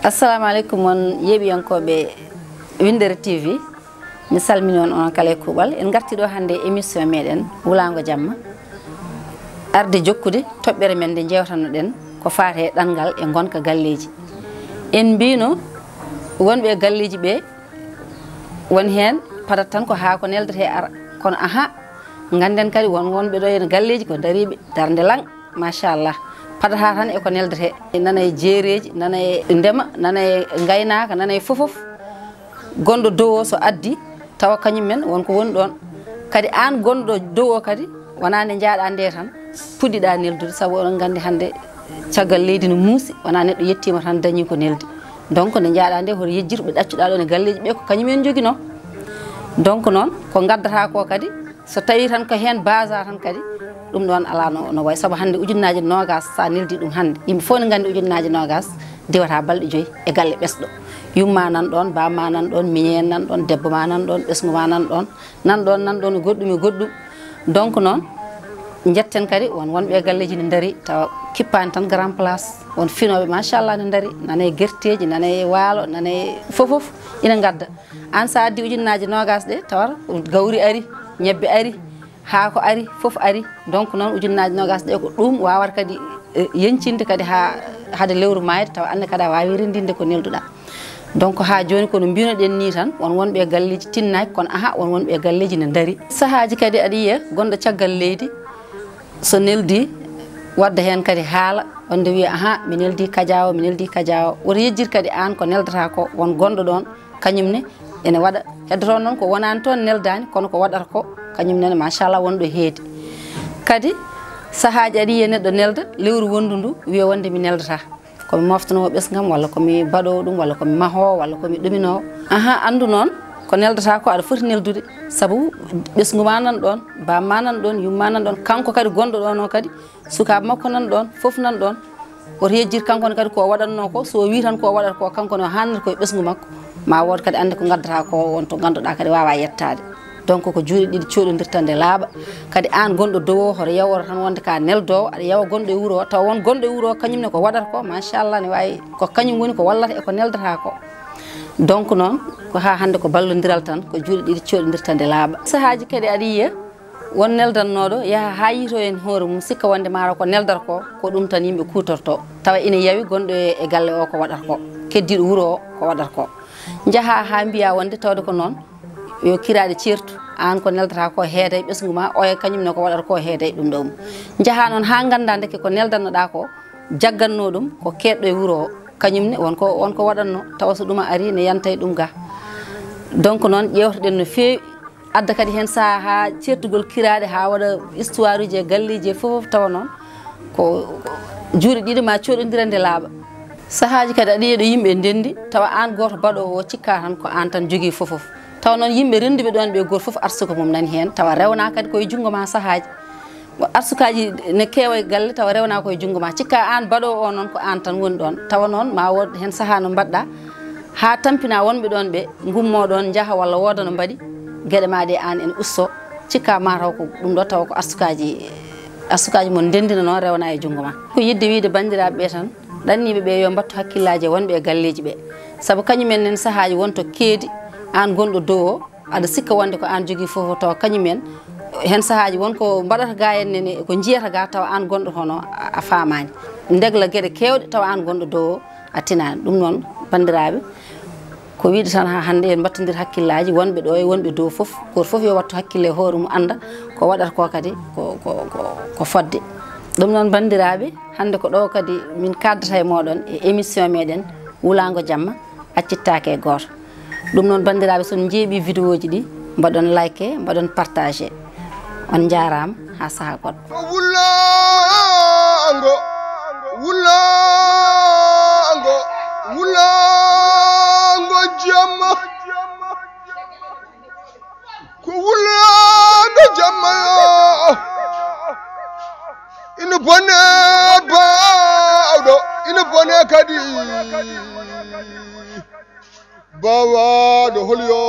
assalamu alaikum on yeɓiyankoɓe Windere TV mi salmini on kala e kuuɓal en garti ɗo hannde émission meɗen Wulango Jamma arde jokkude toɓɓere men nde jewtanoɗen ko faate e ɗanngal e gonka galleji en mbino wonɓe galleji ɓe won hen padat tan ko haa ko neldete ara kono aha ganden kadi wonɓe ɗo ene galleji ko dariɓe darde lang machallah padata tan e ko neldete nana e jeereji nana e ndema nana e gaynaka nana e fofof gonɗo dow o so addi tawa kañum men wonko woni ɗon kadi an gonɗo dow o kadi wona nde jaaɗa nde tan puɗɗiɗa neldude saabu oɗon gandi hande caggal leydi no muusi wona neɗɗo yettima tan dañi ko neldi donc nde jaaɗa nde hoto yejjir ɓe ɗaccuɗa ɗon e galleji ɓe ko kañumen joguino donc noon ko gaddata ko kadi so tawi tan ko hen basa tan kadi ɗum ɗon ala no way saabu hande ujunnaje nogas sa neldi ɗum hande yimɓe fof ne gandi ujunnaje nogas diwata balɗe 5 e galle ɓesɗo yumma nan ɗon bamma nan ɗon miñen nan ɗon debbo ma nan ɗon ɓesgu ma nan ɗon e goɗɗum e goɗɗum donc noon jetten kadi wonɓe galleji ne daari tawa kippani tan grand place won finoɓe machallah ne daari nana e guerteji nana e waalo nana e fofof ina gadda an sa addi ujunnaje nogas ɗe tawata gawri ari ñebbe ari haako ari fof ari donc noon ujunnaje nogas ɗe ko ɗum wawata kadi yencinde kadi hade lewru mayde tawa anne kadi a wawi rendinde ko nelduɗa donc ha joni kono mbinoɗen ni tan wonɓe galleji tinnaki kono aha wonɓe galleji ne daari sahaji kadi aɗa yiya gonɗo caggal leydi so neldi wadda hen kadi haala wonde wiya aha mi neldi kajawo woto yejjir kadi an ko neldata ko won gonɗo ɗon kañumne ene waɗa heddoto noon ko wonani toon neldani kono ko waɗata ko kañum nene machallah wonɗo heedi kadi sahaji aɗa yiya neɗɗo nelda lewru wondu ndu wiya wonde mi neldata komi moftanowo ɓesgam walla komi baɗowo ɗum walla komi mahowo walla komi ɗuminowo aha andu noon ko neldata ko aɗa foti neldude saabu ɓesgu ma nan ɗon bamma nan ɗon yumma nan ɗon kanko kadi gonɗo ɗon o kadi sukaɓe makko nan ɗon foof nan ɗon woto yejjir kankone kadi ko waɗanno ko so wi tan ko waɗata ko kankone o hannata koye ɓesgu makko ma wood kadi ande ko gaddata ko won to ganduɗa kadi wawa yettade donc ko juuɗe ɗiɗi coɗodirta nde laaɓa kadi an gonɗo dow o hoto yaworo tan wonde ka neldowo aɗa yawa gonɗo e wuuro o taw won gonɗo e wuuro o kañumne ko waɗata ko machallah ne wawi ko kañum woni ko wallata e ko neldata ko donc noon ko ha hande ko ballodiral tan ko juuɗe ɗiɗi coɗodirta nde laaɓa sahaji kadi aɗa yiya won neldannoɗo yaha ha yito en hoore mum sikka wonde maaro ko neldata ko ɗum tan yimɓe kutorto tawa ina yawi gonɗo e galle o ko waɗata ko keddiɗo wuuro o ko waɗata ko jaaha ha mbiya wonde tawde ko noon yo kiraɗe certu an ko neldata ko heeday ɓesgu ma oya kañumne ko waɗata ko heeday ɗum ɗo mum jaaha noon ha ganda deke ko neldannoɗa ko jagganno ɗum ko keɗɗo e wuuro o kañumne wonko waɗanno tawa so ɗum ari ne yanta e ɗum ga donc noon ƴewtoɗen no fewi adda kadi hen saaha ha certugol kiraɗe ha waɗa histoire uji e galleji e fofof tawa noon ko juuɗe ɗiɗi ma coɗodira nde laaɓa sahaji kadi aɗa yiiya ɗo yimɓe ndendi tawa an goto baɗowo o cikka tan ko an tan jogui fofof tawa noon yimɓe renduɓe ɗon ɓe goto foof arsuka mum nani hen tawa rewna kadi koye junggo ma sahaji arsukaji ne keewa e galle tawa rewna koye junggo ma cikka an baɗowo o noon ko an tan woni ɗon tawa noon ma wod hen saaha no mbaɗɗa ha tampina wonɓe ɗon ɓe gummo ɗon jaaha walla wooda no mbaɗi gueɗe ma ɗe an en usto cikka mataw ko ɗum ɗo tawa ko arsukaji mon ndendina noon rewna e junggo ma ko yidde wiide bandiraɓe ɓe tan ɗanniɓe ɓe yo mbattu hakkillaji e wonɓe e galleji ɓe saabu kañumen nen sahaji wonto keedi an gonɗo dow o aɗa sikka wonde ko an jogui foof tawa kañumen hen sahaji wonko mbaɗata ga en nene ko jiyata ga tawa an gonɗo hono a famani degla gueɗe kewɗe tawa an gonɗo dow o a tinani ɗum noon bandiraɓe ko wiide tan ha hande en mbattodir hakkillaji wonɓe ɗo e wonɓe dow foof goto foof yo wattu hakkille hoore mum anda ko waɗata ko kadi ko fodde ɗum noon bandiraɓe hande ko ɗo kadi min kaddata e moɗon e émission meɗen Wulango Jamma accittake e goto ɗum noon bandiraɓe son jeeɓi vidéo ji ɗi mbaɗon like mbaɗon partagé on jarama ha saaha goɗɗo Wulango Jamma ko Wulango Jamma ina bone bawɗo ina bone kadi bawaɗo holyo